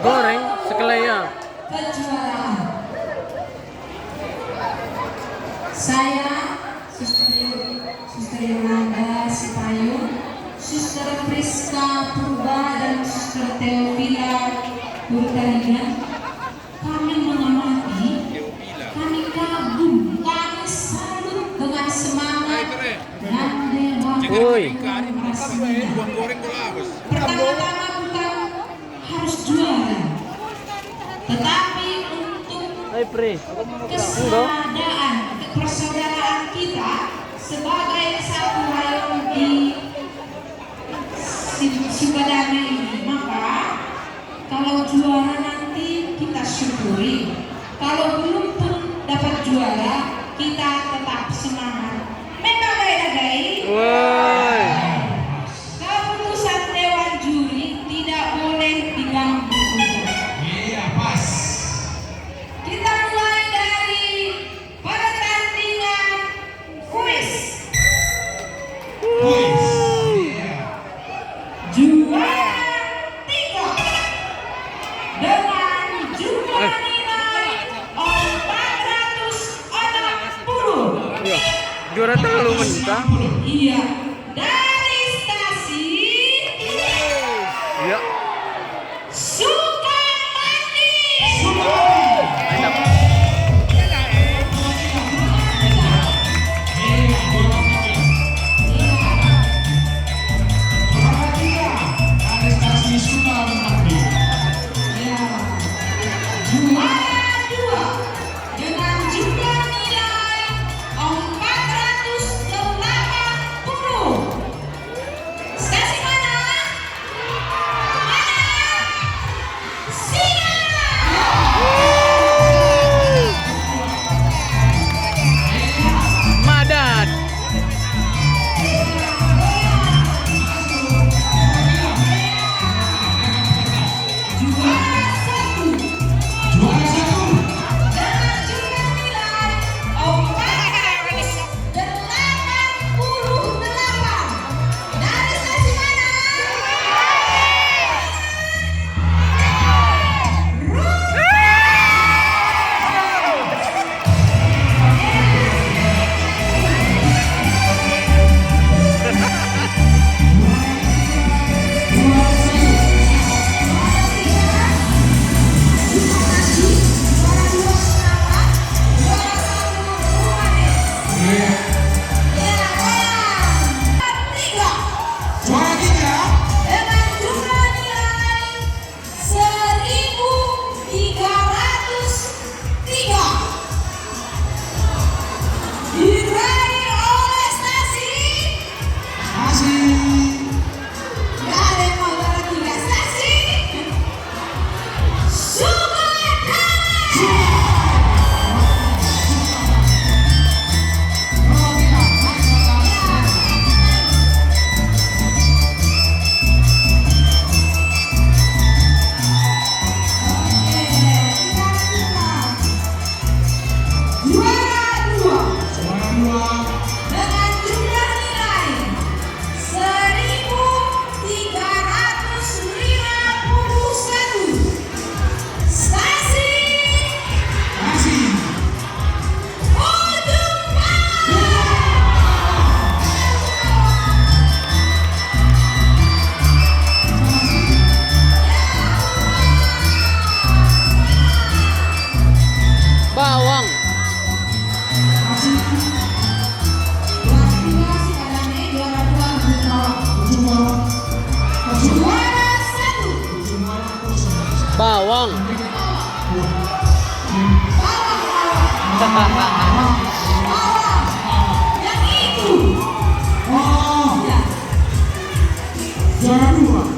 goreng sekalian. Kejuaraan. Saya Suster Yolanda Sipayung, Suster Priska Purba dan Suster Teofila Purtalian. Kami mengamati, kami kagum, kami salut dengan semangat dan dewa. Pertama-tama bukan harus juara, tetapi untuk kesadaan, persaudaraan kita sebagai satu rayon di Sukadana ini. Maka kalau juara nanti kita syukuri, kalau belum pun dapat juara kita tetap semangat. Membagai-bagai. Keputusan Dewan Juri tidak boleh diganggu. Iya, pas. Kita mulai dari pertandingan kuis. Kuis. Iya. Juara 3 dengan jumlah nilai 460. Iya. Juara terlalu mentah. Iya. Dari stasiun Iya. Sukamandi. Juara 2 dengan jumlah nilai 480. Stasiun mana? Singa. Madan. Juara 1 Juara 1. dengan jumlah nilai 488. Dari stasiun mana? Juara 3. Dengan jumlah nilai 1.303 diraih oleh stasiun. Masih. Gak ada yang mau juara 3. Stasiun Sukadana. Juara 2 Juara 2. dengan jumlah nilai 1.351. Stasiun Masih. Ujung Pandang. Bawang. Juara 1 Bawang. yang itu. Oh, Ya. juara 2.